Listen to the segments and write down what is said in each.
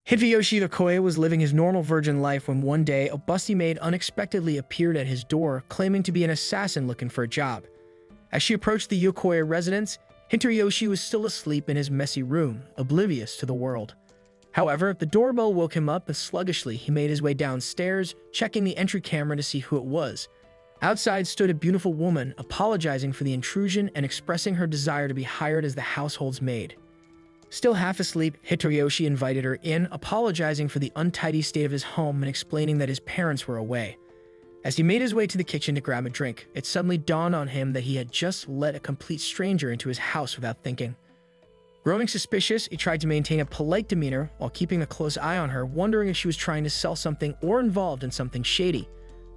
Hideyoshi Okoye was living his normal virgin life when one day a busty maid unexpectedly appeared at his door claiming to be an assassin looking for a job. As she approached the Okoye residence, Hideyoshi was still asleep in his messy room, oblivious to the world. However, the doorbell woke him up and sluggishly he made his way downstairs, checking the entry camera to see who it was. Outside stood a beautiful woman, apologizing for the intrusion and expressing her desire to be hired as the household's maid. Still half asleep, Hideyoshi invited her in, apologizing for the untidy state of his home and explaining that his parents were away. As he made his way to the kitchen to grab a drink, it suddenly dawned on him that he had just let a complete stranger into his house without thinking. Growing suspicious, he tried to maintain a polite demeanor while keeping a close eye on her, wondering if she was trying to sell something or involved in something shady.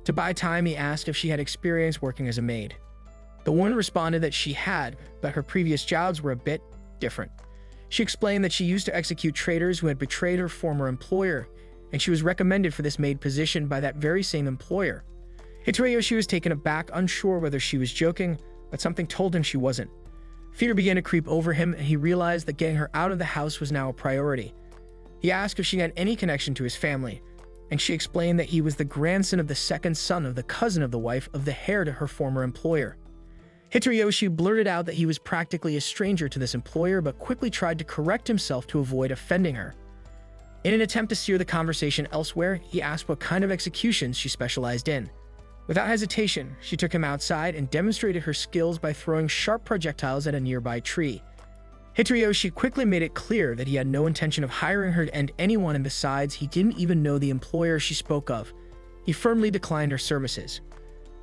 To buy time, he asked if she had experience working as a maid. The woman responded that she had, but her previous jobs were a bit different. She explained that she used to execute traitors who had betrayed her former employer, and she was recommended for this maid position by that very same employer. Hideyoshi was taken aback, unsure whether she was joking, but something told him she wasn't. Fear began to creep over him, and he realized that getting her out of the house was now a priority. He asked if she had any connection to his family, and she explained that he was the grandson of the second son of the cousin of the wife of the heir to her former employer. Hideyoshi blurted out that he was practically a stranger to this employer, but quickly tried to correct himself to avoid offending her. In an attempt to steer the conversation elsewhere, he asked what kind of executions she specialized in. Without hesitation, she took him outside and demonstrated her skills by throwing sharp projectiles at a nearby tree. Hideyoshi quickly made it clear that he had no intention of hiring her and anyone, and besides, he didn't even know the employer she spoke of. He firmly declined her services.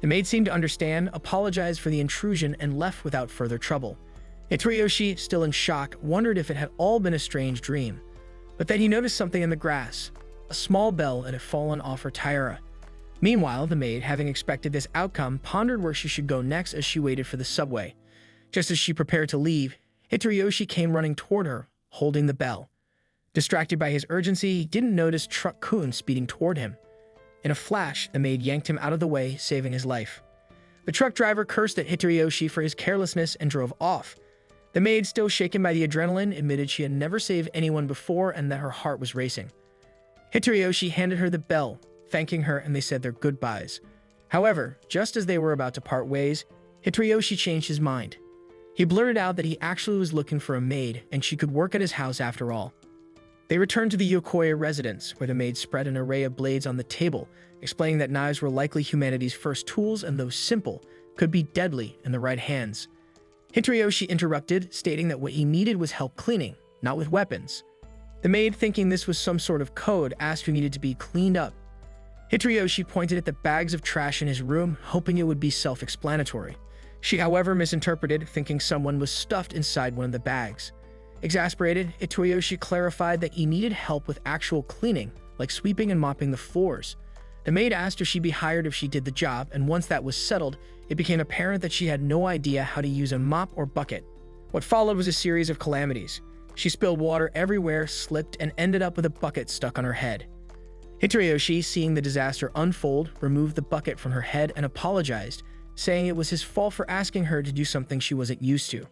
The maid seemed to understand, apologized for the intrusion, and left without further trouble. Hideyoshi, still in shock, wondered if it had all been a strange dream. But then he noticed something in the grass. A small bell had fallen off her tiara. Meanwhile, the maid, having expected this outcome, pondered where she should go next as she waited for the subway. Just as she prepared to leave, Hideyoshi came running toward her, holding the bell. Distracted by his urgency, he didn't notice Truck-kun speeding toward him. In a flash, the maid yanked him out of the way, saving his life. The truck driver cursed at Hideyoshi for his carelessness and drove off. The maid, still shaken by the adrenaline, admitted she had never saved anyone before and that her heart was racing. Hideyoshi handed her the bell, thanking her, and they said their goodbyes. However, just as they were about to part ways, Hideyoshi changed his mind. He blurted out that he actually was looking for a maid and she could work at his house after all. They returned to the Okoye residence, where the maid spread an array of blades on the table, explaining that knives were likely humanity's first tools and, though simple, could be deadly in the right hands. Hideyoshi interrupted, stating that what he needed was help cleaning, not with weapons. The maid, thinking this was some sort of code, asked who needed to be cleaned up. Hideyoshi pointed at the bags of trash in his room, hoping it would be self-explanatory. She, however, misinterpreted, thinking someone was stuffed inside one of the bags. Exasperated, Hideyoshi clarified that he needed help with actual cleaning, like sweeping and mopping the floors. The maid asked if she'd be hired if she did the job, and once that was settled, it became apparent that she had no idea how to use a mop or bucket. What followed was a series of calamities. She spilled water everywhere, slipped, and ended up with a bucket stuck on her head. Hideyoshi, seeing the disaster unfold, removed the bucket from her head and apologized, saying it was his fault for asking her to do something she wasn't used to.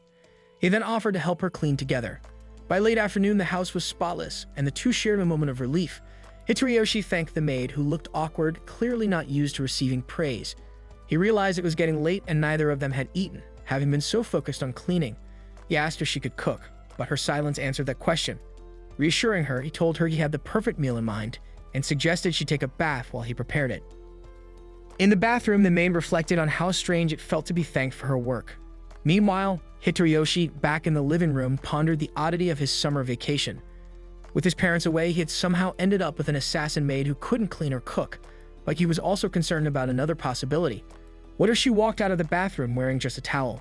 He then offered to help her clean together. By late afternoon, the house was spotless, and the two shared a moment of relief. Hideyoshi thanked the maid, who looked awkward, clearly not used to receiving praise. He realized it was getting late and neither of them had eaten, having been so focused on cleaning. He asked if she could cook, but her silence answered that question. Reassuring her, he told her he had the perfect meal in mind and suggested she take a bath while he prepared it. In the bathroom, the maid reflected on how strange it felt to be thanked for her work. Meanwhile, Hideyoshi, back in the living room, pondered the oddity of his summer vacation. With his parents away, he had somehow ended up with an assassin maid who couldn't clean or cook, but he was also concerned about another possibility. What if she walked out of the bathroom wearing just a towel?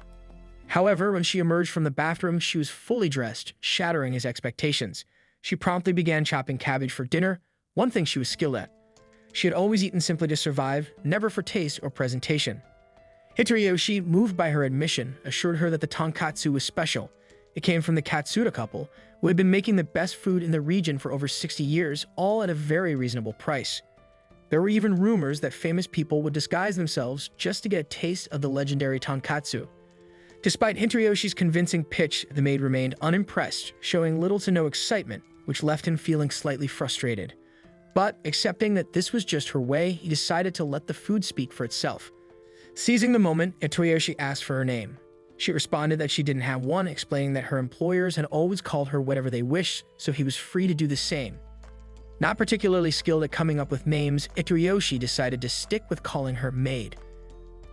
However, when she emerged from the bathroom, she was fully dressed, shattering his expectations. She promptly began chopping cabbage for dinner, one thing she was skilled at. She had always eaten simply to survive, never for taste or presentation. Hideyoshi, moved by her admission, assured her that the tonkatsu was special. It came from the Katsuda couple, who had been making the best food in the region for over 60 years, all at a very reasonable price. There were even rumors that famous people would disguise themselves just to get a taste of the legendary tonkatsu. Despite Hideyoshi's convincing pitch, the maid remained unimpressed, showing little to no excitement, which left him feeling slightly frustrated. But, accepting that this was just her way, he decided to let the food speak for itself. Seizing the moment, Hitoyoshi asked for her name. She responded that she didn't have one, explaining that her employers had always called her whatever they wished, so he was free to do the same. Not particularly skilled at coming up with names, Hitoyoshi decided to stick with calling her maid.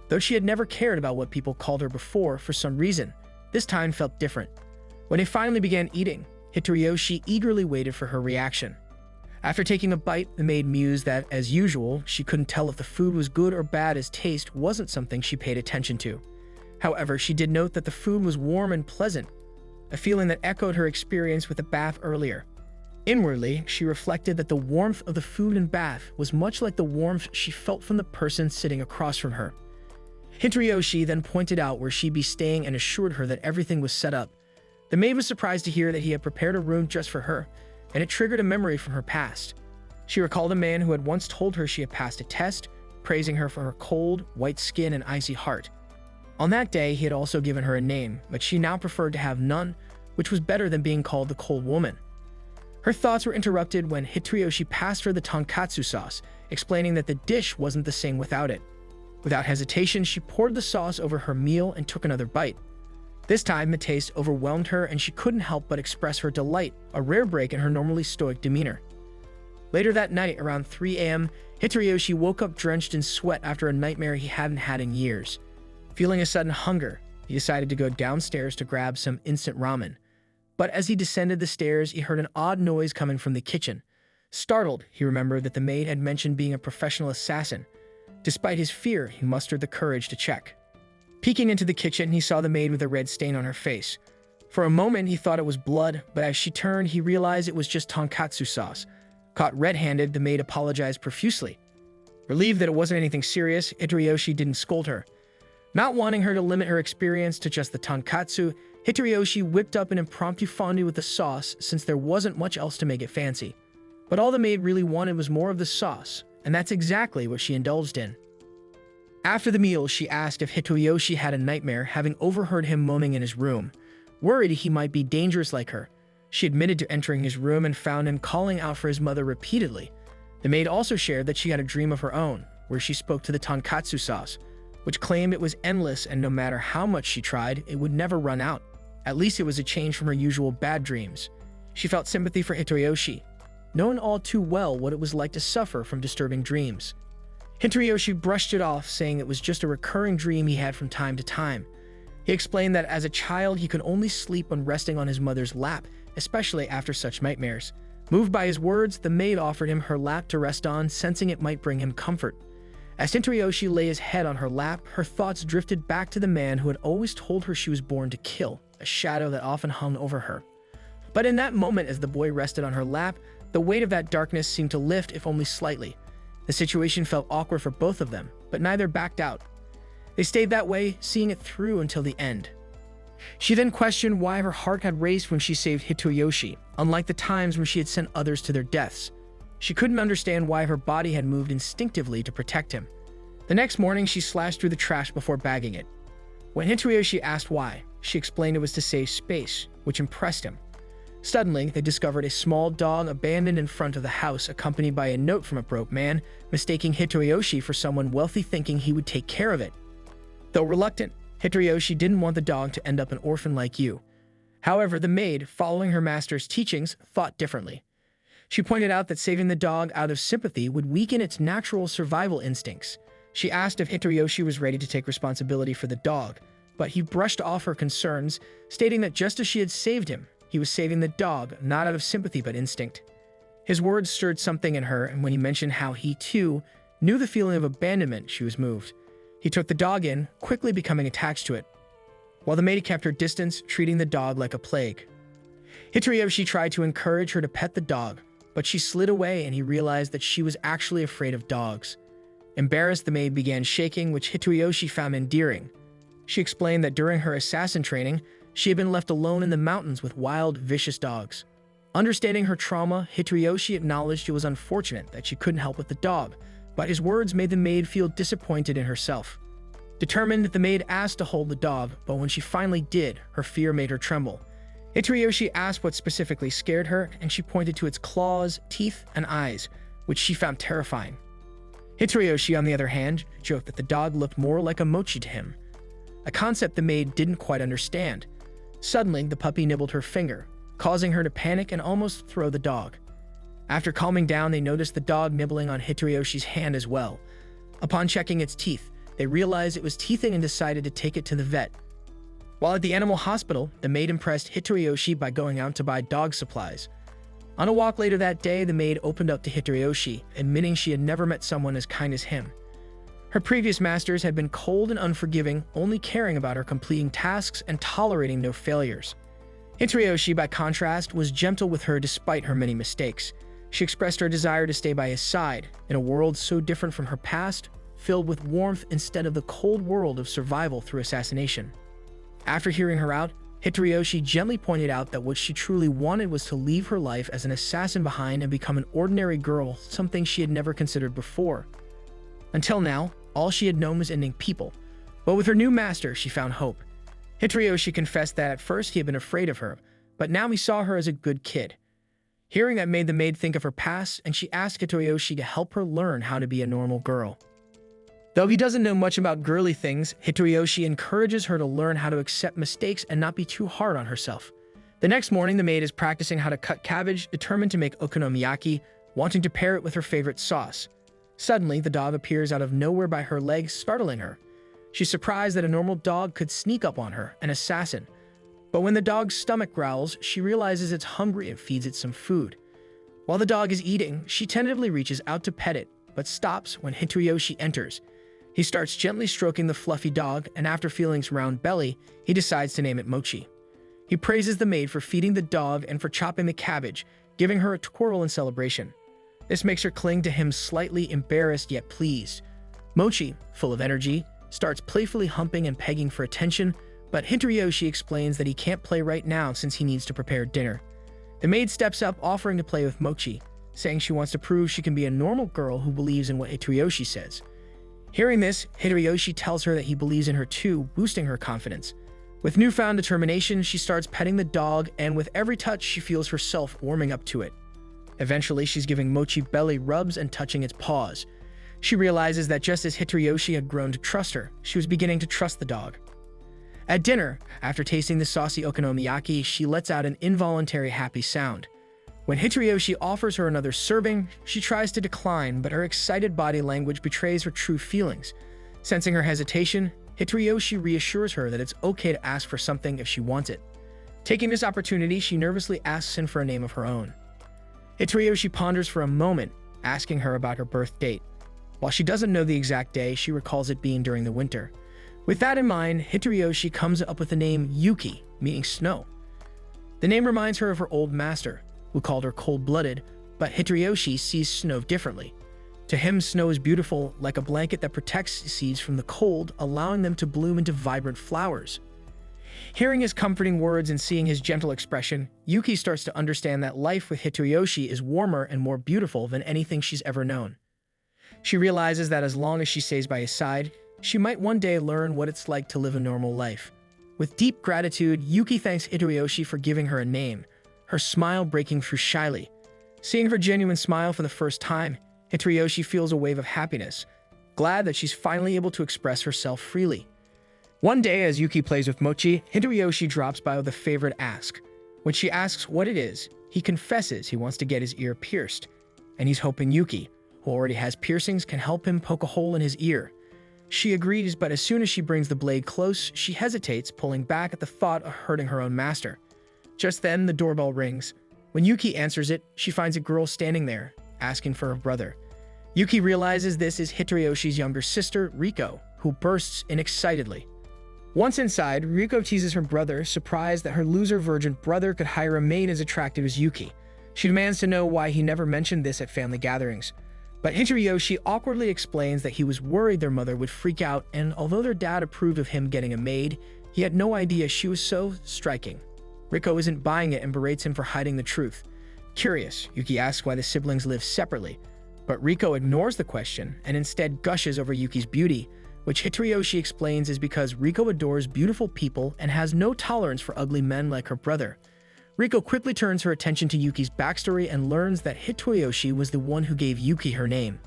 Though she had never cared about what people called her before, for some reason, this time felt different. When they finally began eating, Hitoyoshi eagerly waited for her reaction. After taking a bite, the maid mused that, as usual, she couldn't tell if the food was good or bad, as taste wasn't something she paid attention to. However, she did note that the food was warm and pleasant, a feeling that echoed her experience with the bath earlier. Inwardly, she reflected that the warmth of the food and bath was much like the warmth she felt from the person sitting across from her. Hitoyoshi then pointed out where she'd be staying and assured her that everything was set up. The maid was surprised to hear that he had prepared a room just for her, and it triggered a memory from her past. She recalled a man who had once told her she had passed a test, praising her for her cold, white skin and icy heart. On that day, he had also given her a name, but she now preferred to have none, which was better than being called the cold woman. Her thoughts were interrupted when Hitoyoshi passed her the tonkatsu sauce, explaining that the dish wasn't the same without it. Without hesitation, she poured the sauce over her meal and took another bite. This time, the taste overwhelmed her and she couldn't help but express her delight, a rare break in her normally stoic demeanor. Later that night, around 3 a.m., Hitoyoshi woke up drenched in sweat after a nightmare he hadn't had in years. Feeling a sudden hunger, he decided to go downstairs to grab some instant ramen. But as he descended the stairs, he heard an odd noise coming from the kitchen. Startled, he remembered that the maid had mentioned being a professional assassin. Despite his fear, he mustered the courage to check. Peeking into the kitchen, he saw the maid with a red stain on her face. For a moment, he thought it was blood, but as she turned, he realized it was just tonkatsu sauce. Caught red-handed, the maid apologized profusely. Relieved that it wasn't anything serious, Hitoyoshi didn't scold her. Not wanting her to limit her experience to just the tonkatsu, Hitoyoshi whipped up an impromptu fondue with the sauce since there wasn't much else to make it fancy. But all the maid really wanted was more of the sauce, and that's exactly what she indulged in. After the meal, she asked if Hitoyoshi had a nightmare, having overheard him moaning in his room. Worried he might be dangerous like her, she admitted to entering his room and found him calling out for his mother repeatedly. The maid also shared that she had a dream of her own, where she spoke to the tonkatsu sauce, which claimed it was endless and no matter how much she tried, it would never run out. At least it was a change from her usual bad dreams. She felt sympathy for Hitoyoshi, knowing all too well what it was like to suffer from disturbing dreams. Hitoyoshi brushed it off, saying it was just a recurring dream he had from time to time. He explained that as a child, he could only sleep when resting on his mother's lap, especially after such nightmares. Moved by his words, the maid offered him her lap to rest on, sensing it might bring him comfort. As Hitoyoshi lay his head on her lap, her thoughts drifted back to the man who had always told her she was born to kill, a shadow that often hung over her. But in that moment, as the boy rested on her lap, the weight of that darkness seemed to lift, if only slightly. The situation felt awkward for both of them, but neither backed out. They stayed that way, seeing it through until the end. She then questioned why her heart had raced when she saved Hitoyoshi, unlike the times when she had sent others to their deaths. She couldn't understand why her body had moved instinctively to protect him. The next morning, she slashed through the trash before bagging it. When Hitoyoshi asked why, she explained it was to save space, which impressed him. Suddenly, they discovered a small dog abandoned in front of the house, accompanied by a note from a broke man, mistaking Hitoyoshi for someone wealthy, thinking he would take care of it. Though reluctant, Hitoyoshi didn't want the dog to end up an orphan like you. However, the maid, following her master's teachings, thought differently. She pointed out that saving the dog out of sympathy would weaken its natural survival instincts. She asked if Hitoyoshi was ready to take responsibility for the dog, but he brushed off her concerns, stating that just as she had saved him, he was saving the dog, not out of sympathy but instinct. His words stirred something in her, and when he mentioned how he, too, knew the feeling of abandonment, she was moved. He took the dog in, quickly becoming attached to it, while the maid kept her distance, treating the dog like a plague. Hitoyoshi tried to encourage her to pet the dog, but she slid away and he realized that she was actually afraid of dogs. Embarrassed, the maid began shaking, which Hitoyoshi found endearing. She explained that during her assassin training, she had been left alone in the mountains with wild, vicious dogs. Understanding her trauma, Hitoyoshi acknowledged it was unfortunate that she couldn't help with the dog, but his words made the maid feel disappointed in herself. Determined, the maid asked to hold the dog, but when she finally did, her fear made her tremble. Hitoroyoshi asked what specifically scared her, and she pointed to its claws, teeth, and eyes, which she found terrifying. Hitoroyoshi, on the other hand, joked that the dog looked more like a mochi to him, a concept the maid didn't quite understand. Suddenly, the puppy nibbled her finger, causing her to panic and almost throw the dog. After calming down, they noticed the dog nibbling on Hitoroyoshi's hand as well. Upon checking its teeth, they realized it was teething and decided to take it to the vet. While at the animal hospital, the maid impressed Hitoroyoshi by going out to buy dog supplies. On a walk later that day, the maid opened up to Hitoroyoshi, admitting she had never met someone as kind as him. Her previous masters had been cold and unforgiving, only caring about her completing tasks and tolerating no failures. Hitoroyoshi, by contrast, was gentle with her despite her many mistakes. She expressed her desire to stay by his side, in a world so different from her past, filled with warmth instead of the cold world of survival through assassination. After hearing her out, Hitoroyoshi gently pointed out that what she truly wanted was to leave her life as an assassin behind and become an ordinary girl, something she had never considered before. Until now, all she had known was ending people, but with her new master, she found hope. Hitoroyoshi confessed that at first he had been afraid of her, but now he saw her as a good kid. Hearing that made the maid think of her past, and she asked Hitoroyoshi to help her learn how to be a normal girl. Though he doesn't know much about girly things, Hitoroyoshi encourages her to learn how to accept mistakes and not be too hard on herself. The next morning, the maid is practicing how to cut cabbage, determined to make okonomiyaki, wanting to pair it with her favorite sauce. Suddenly, the dog appears out of nowhere by her legs, startling her. She's surprised that a normal dog could sneak up on her, an assassin. But when the dog's stomach growls, she realizes it's hungry and feeds it some food. While the dog is eating, she tentatively reaches out to pet it, but stops when Hitoroyoshi enters. He starts gently stroking the fluffy dog, and after feeling its round belly, he decides to name it Mochi. He praises the maid for feeding the dog and for chopping the cabbage, giving her a twirl in celebration. This makes her cling to him, slightly embarrassed yet pleased. Mochi, full of energy, starts playfully humping and pegging for attention, but Hitoroyoshi explains that he can't play right now since he needs to prepare dinner. The maid steps up, offering to play with Mochi, saying she wants to prove she can be a normal girl who believes in what Hitoroyoshi says. Hearing this, Hitoroyoshi tells her that he believes in her too, boosting her confidence. With newfound determination, she starts petting the dog, and with every touch, she feels herself warming up to it. Eventually, she's giving Mochi belly rubs and touching its paws. She realizes that just as Hitoroyoshi had grown to trust her, she was beginning to trust the dog. At dinner, after tasting the saucy okonomiyaki, she lets out an involuntary happy sound. When Hitoroyoshi offers her another serving, she tries to decline, but her excited body language betrays her true feelings. Sensing her hesitation, Hitoroyoshi reassures her that it's okay to ask for something if she wants it. Taking this opportunity, she nervously asks him for a name of her own. Hitoroyoshi ponders for a moment, asking her about her birth date. While she doesn't know the exact day, she recalls it being during the winter. With that in mind, Hitoroyoshi comes up with the name Yuki, meaning snow. The name reminds her of her old master, who called her cold-blooded, but Hitoroyoshi sees snow differently. To him, snow is beautiful, like a blanket that protects seeds from the cold, allowing them to bloom into vibrant flowers. Hearing his comforting words and seeing his gentle expression, Yuki starts to understand that life with Hitoroyoshi is warmer and more beautiful than anything she's ever known. She realizes that as long as she stays by his side, she might one day learn what it's like to live a normal life. With deep gratitude, Yuki thanks Hitoroyoshi for giving her a name, her smile breaking through shyly. Seeing her genuine smile for the first time, Hitoroyoshi feels a wave of happiness, glad that she's finally able to express herself freely. One day, as Yuki plays with Mochi, Hitoroyoshi drops by with a favorite ask. When she asks what it is, he confesses he wants to get his ear pierced, and he's hoping Yuki, who already has piercings, can help him poke a hole in his ear. She agrees, but as soon as she brings the blade close, she hesitates, pulling back at the thought of hurting her own master. Just then, the doorbell rings. When Yuki answers it, she finds a girl standing there, asking for her brother. Yuki realizes this is Hitoriyoshi's younger sister, Riko, who bursts in excitedly. Once inside, Riko teases her brother, surprised that her loser virgin brother could hire a maid as attractive as Yuki. She demands to know why he never mentioned this at family gatherings. But Hitoroyoshi awkwardly explains that he was worried their mother would freak out, and although their dad approved of him getting a maid, he had no idea she was so striking. Riko isn't buying it and berates him for hiding the truth. Curious, Yuki asks why the siblings live separately, but Riko ignores the question and instead gushes over Yuki's beauty, which Hitoroyoshi explains is because Riko adores beautiful people and has no tolerance for ugly men like her brother. Riko quickly turns her attention to Yuki's backstory and learns that Hitoyoshi was the one who gave Yuki her name.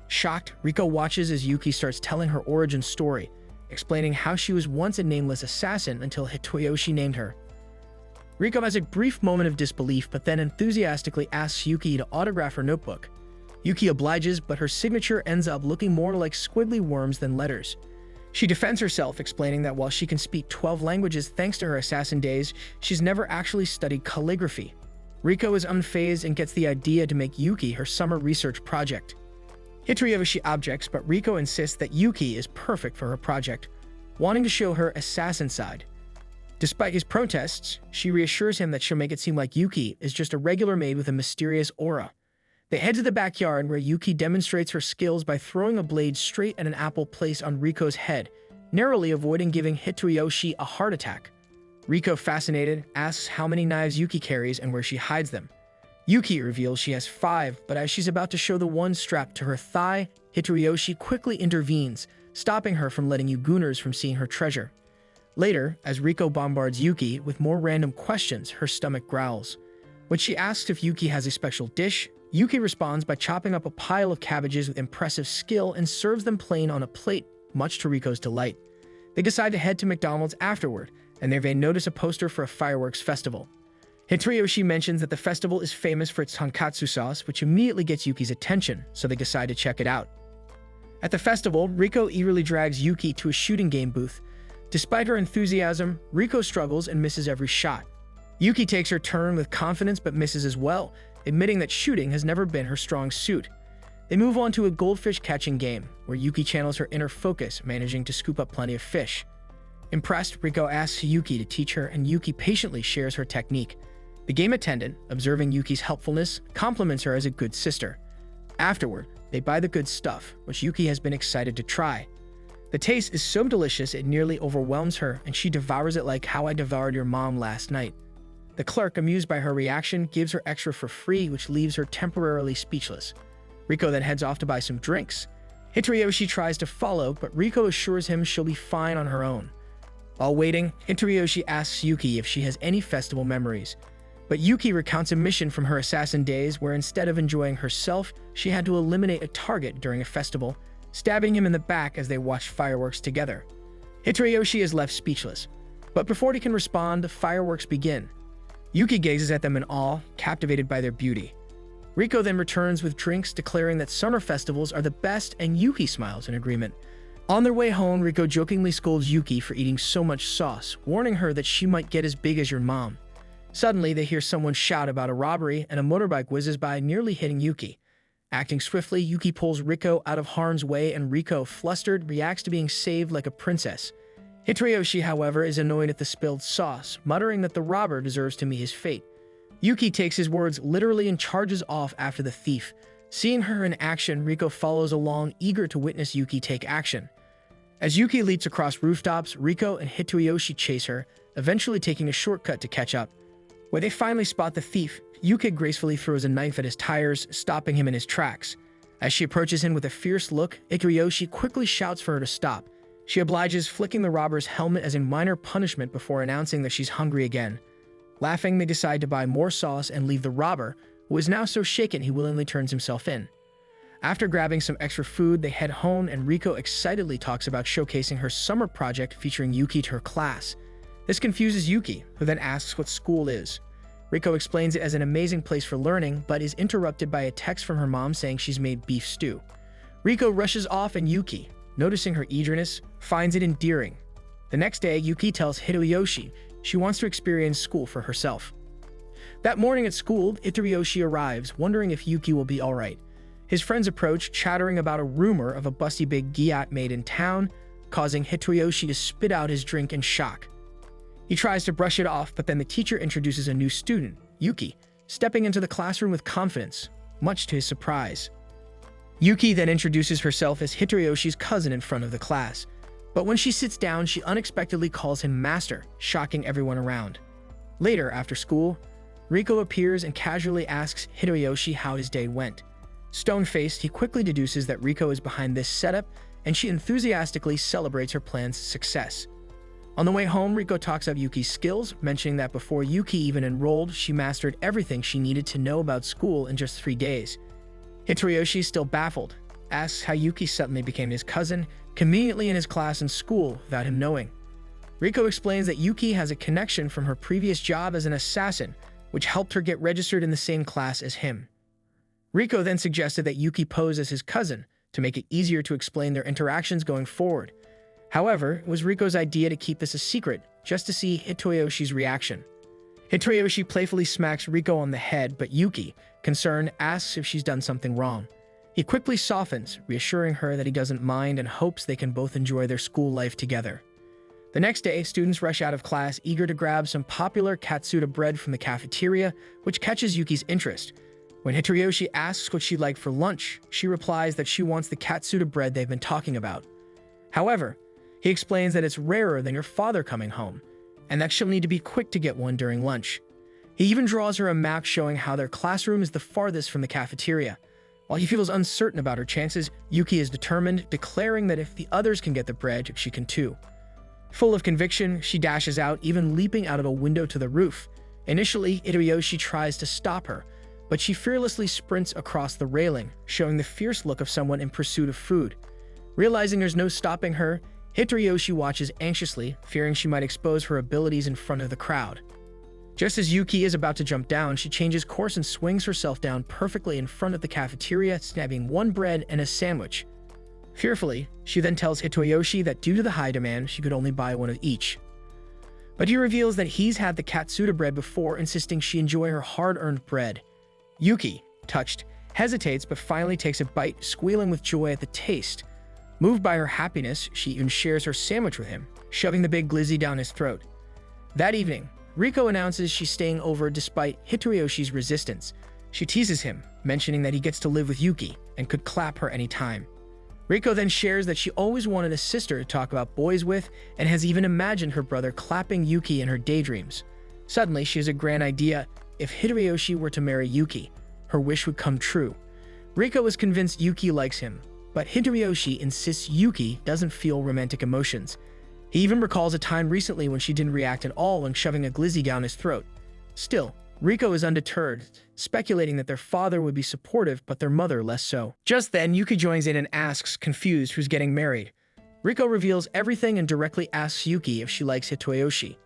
Shocked, Riko watches as Yuki starts telling her origin story, explaining how she was once a nameless assassin until Hitoyoshi named her. Riko has a brief moment of disbelief, but then enthusiastically asks Yuki to autograph her notebook. Yuki obliges, but her signature ends up looking more like squiggly worms than letters. She defends herself, explaining that while she can speak 12 languages thanks to her assassin days, she's never actually studied calligraphy. Riko is unfazed and gets the idea to make Yuki her summer research project. Hitoyoshi objects, but Riko insists that Yuki is perfect for her project, wanting to show her assassin side. Despite his protests, she reassures him that she'll make it seem like Yuki is just a regular maid with a mysterious aura. They head to the backyard where Yuki demonstrates her skills by throwing a blade straight at an apple placed on Riko's head, narrowly avoiding giving Hitoyoshi a heart attack. Riko, fascinated, asks how many knives Yuki carries and where she hides them. Yuki reveals she has 5, but as she's about to show the one strapped to her thigh, Hitoyoshi quickly intervenes, stopping her from letting Yuguners from seeing her treasure. Later, as Riko bombards Yuki with more random questions, her stomach growls. When she asks if Yuki has a special dish, Yuki responds by chopping up a pile of cabbages with impressive skill and serves them plain on a plate, much to Riko's delight. They decide to head to McDonald's afterward, and there they notice a poster for a fireworks festival. Hitoyoshi mentions that the festival is famous for its tonkatsu sauce, which immediately gets Yuki's attention, so they decide to check it out. At the festival, Riko eagerly drags Yuki to a shooting game booth. Despite her enthusiasm, Riko struggles and misses every shot. Yuki takes her turn with confidence but misses as well, admitting that shooting has never been her strong suit. They move on to a goldfish catching game, where Yuki channels her inner focus, managing to scoop up plenty of fish. Impressed, Riko asks Yuki to teach her, and Yuki patiently shares her technique. The game attendant, observing Yuki's helpfulness, compliments her as a good sister. Afterward, they buy the good stuff, which Yuki has been excited to try. The taste is so delicious it nearly overwhelms her, and she devours it like how I devoured your mom last night. The clerk, amused by her reaction, gives her extra for free, which leaves her temporarily speechless. Riko then heads off to buy some drinks. Hitoyoshi tries to follow, but Riko assures him she'll be fine on her own. While waiting, Hitoyoshi asks Yuki if she has any festival memories. But Yuki recounts a mission from her assassin days where instead of enjoying herself, she had to eliminate a target during a festival, stabbing him in the back as they watched fireworks together. Hitoyoshi is left speechless. But before he can respond, the fireworks begin. Yuki gazes at them in awe, captivated by their beauty. Riko then returns with drinks, declaring that summer festivals are the best, and Yuki smiles in agreement. On their way home, Riko jokingly scolds Yuki for eating so much sauce, warning her that she might get as big as your mom. Suddenly, they hear someone shout about a robbery, and a motorbike whizzes by, nearly hitting Yuki. Acting swiftly, Yuki pulls Riko out of harm's way, and Riko, flustered, reacts to being saved like a princess. Hitoyoshi, however, is annoyed at the spilled sauce, muttering that the robber deserves to meet his fate. Yuki takes his words literally and charges off after the thief. Seeing her in action, Riko follows along, eager to witness Yuki take action. As Yuki leaps across rooftops, Riko and Hitoyoshi chase her, eventually taking a shortcut to catch up. Where they finally spot the thief, Yuki gracefully throws a knife at his tires, stopping him in his tracks. As she approaches him with a fierce look, Hitoyoshi quickly shouts for her to stop. She obliges, flicking the robber's helmet as a minor punishment before announcing that she's hungry again. Laughing, they decide to buy more sauce and leave the robber, who is now so shaken he willingly turns himself in. After grabbing some extra food, they head home, and Riko excitedly talks about showcasing her summer project featuring Yuki to her class. This confuses Yuki, who then asks what school is. Riko explains it as an amazing place for learning, but is interrupted by a text from her mom saying she's made beef stew. Riko rushes off, and Yuki, noticing her eagerness, finds it endearing. The next day, Yuki tells Hitoyoshi she wants to experience school for herself. That morning at school, Hitoyoshi arrives, wondering if Yuki will be alright. His friends approach, chattering about a rumor of a busty big gyat made in town, causing Hitoyoshi to spit out his drink in shock. He tries to brush it off, but then the teacher introduces a new student, Yuki, stepping into the classroom with confidence, much to his surprise. Yuki then introduces herself as Hitoyoshi's cousin in front of the class, but when she sits down, she unexpectedly calls him master, shocking everyone around. Later, after school, Riko appears and casually asks Hitoyoshi how his day went. Stone-faced, he quickly deduces that Riko is behind this setup, and she enthusiastically celebrates her plan's success. On the way home, Riko talks up Yuki's skills, mentioning that before Yuki even enrolled, she mastered everything she needed to know about school in just 3 days. Hitoriyoshi, still baffled, asks how Yuki suddenly became his cousin, conveniently in his class in school without him knowing. Riko explains that Yuki has a connection from her previous job as an assassin, which helped her get registered in the same class as him. Riko then suggested that Yuki pose as his cousin to make it easier to explain their interactions going forward. However, it was Riko's idea to keep this a secret, just to see Hitoriyoshi's reaction. Hitoriyoshi playfully smacks Riko on the head, but Yuki, concerned, asks if she's done something wrong. He quickly softens, reassuring her that he doesn't mind and hopes they can both enjoy their school life together. The next day, students rush out of class eager to grab some popular Katsuta bread from the cafeteria, which catches Yuki's interest. When Hitoriyoshi asks what she'd like for lunch, she replies that she wants the Katsuta bread they've been talking about. However, he explains that it's rarer than your father coming home, and that she'll need to be quick to get one during lunch. He even draws her a map showing how their classroom is the farthest from the cafeteria. While he feels uncertain about her chances, Yuki is determined, declaring that if the others can get the bread, she can too. Full of conviction, she dashes out, even leaping out of a window to the roof. Initially, Hitoriyoshi tries to stop her, but she fearlessly sprints across the railing, showing the fierce look of someone in pursuit of food. Realizing there's no stopping her, Hitoriyoshi watches anxiously, fearing she might expose her abilities in front of the crowd. Just as Yuki is about to jump down, she changes course and swings herself down perfectly in front of the cafeteria, snapping one bread and a sandwich. Fearfully, she then tells Hitoriyoshi that due to the high demand, she could only buy one of each. But he reveals that he's had the Katsuta bread before, insisting she enjoy her hard-earned bread. Yuki, touched, hesitates but finally takes a bite, squealing with joy at the taste. Moved by her happiness, she even shares her sandwich with him, shoving the big glizzy down his throat. That evening, Riko announces she's staying over despite Hitoriyoshi's resistance. She teases him, mentioning that he gets to live with Yuki and could clap her anytime. Riko then shares that she always wanted a sister to talk about boys with and has even imagined her brother clapping Yuki in her daydreams. Suddenly, she has a grand idea. If Hitoriyoshi were to marry Yuki, her wish would come true. Riko is convinced Yuki likes him, but Hitoriyoshi insists Yuki doesn't feel romantic emotions. He even recalls a time recently when she didn't react at all when shoving a glizzy down his throat. Still, Riko is undeterred, speculating that their father would be supportive but their mother less so. Just then, Yuki joins in and asks, confused, who's getting married. Riko reveals everything and directly asks Yuki if she likes Hitoriyoshi.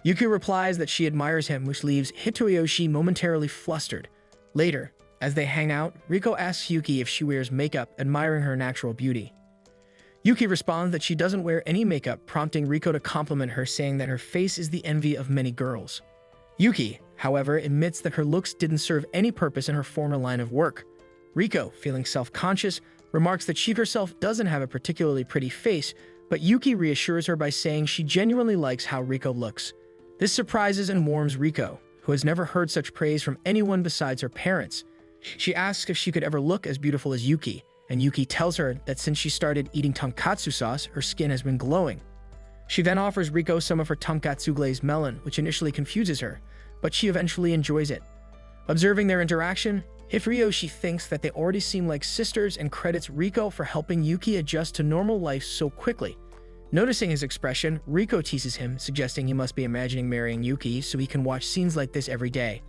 Yuki replies that she admires him, which leaves Hitoriyoshi momentarily flustered. Later, as they hang out, Riko asks Yuki if she wears makeup, admiring her natural beauty. Yuki responds that she doesn't wear any makeup, prompting Riko to compliment her, saying that her face is the envy of many girls. Yuki, however, admits that her looks didn't serve any purpose in her former line of work. Riko, feeling self-conscious, remarks that she herself doesn't have a particularly pretty face, but Yuki reassures her by saying she genuinely likes how Riko looks. This surprises and warms Riko, who has never heard such praise from anyone besides her parents. She asks if she could ever look as beautiful as Yuki, and Yuki tells her that since she started eating tonkatsu sauce, her skin has been glowing. She then offers Riko some of her tonkatsu glazed melon, which initially confuses her, but she eventually enjoys it. Observing their interaction, Hitoriyoshi thinks that they already seem like sisters and credits Riko for helping Yuki adjust to normal life so quickly. Noticing his expression, Riko teases him, suggesting he must be imagining marrying Yuki so he can watch scenes like this every day.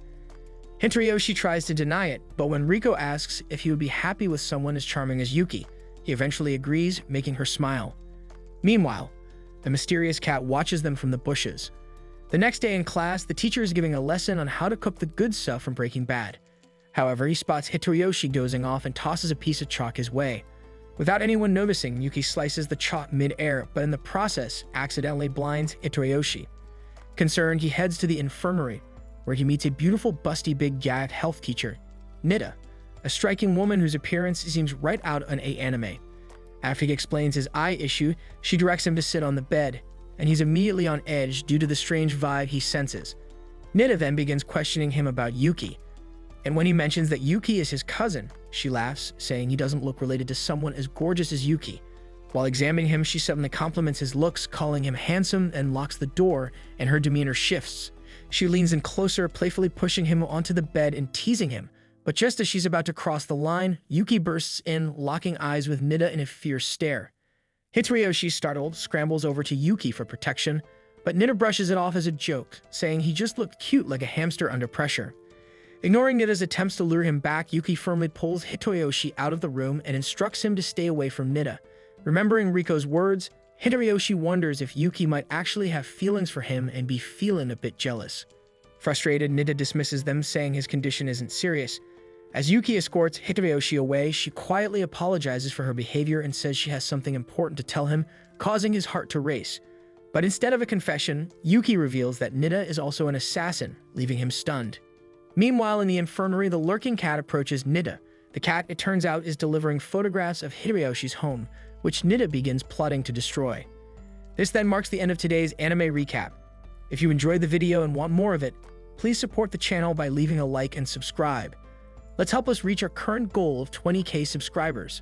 Hitoriyoshi tries to deny it, but when Riko asks if he would be happy with someone as charming as Yuki, he eventually agrees, making her smile. Meanwhile, the mysterious cat watches them from the bushes. The next day in class, the teacher is giving a lesson on how to cook the good stuff from Breaking Bad. However, he spots Hitoriyoshi dozing off and tosses a piece of chalk his way. Without anyone noticing, Yuki slices the chalk mid-air, but in the process, accidentally blinds Hitoriyoshi. Concerned, he heads to the infirmary, where he meets a beautiful, busty, big-gagged health teacher, Nida, a striking woman whose appearance seems right out of an anime. After he explains his eye issue, she directs him to sit on the bed, and he's immediately on edge due to the strange vibe he senses. Nida then begins questioning him about Yuki, and when he mentions that Yuki is his cousin, she laughs, saying he doesn't look related to someone as gorgeous as Yuki. While examining him, she suddenly compliments his looks, calling him handsome, and locks the door, and her demeanor shifts. She leans in closer, playfully pushing him onto the bed and teasing him. But just as she's about to cross the line, Yuki bursts in, locking eyes with Nida in a fierce stare. Hitoriyoshi, startled, scrambles over to Yuki for protection, but Nida brushes it off as a joke, saying he just looked cute like a hamster under pressure. Ignoring Nida's attempts to lure him back, Yuki firmly pulls Hitoyoshi out of the room and instructs him to stay away from Nida. Remembering Riko's words, Hitoyoshi wonders if Yuki might actually have feelings for him and be feeling a bit jealous. Frustrated, Nida dismisses them, saying his condition isn't serious. As Yuki escorts Hitoyoshi away, she quietly apologizes for her behavior and says she has something important to tell him, causing his heart to race. But instead of a confession, Yuki reveals that Nida is also an assassin, leaving him stunned. Meanwhile, in the infirmary, the lurking cat approaches Nida. The cat, it turns out, is delivering photographs of Hitayoshi's home, which Nida begins plotting to destroy. This then marks the end of today's anime recap. If you enjoyed the video and want more of it, please support the channel by leaving a like and subscribe. Let's help us reach our current goal of 20,000 subscribers.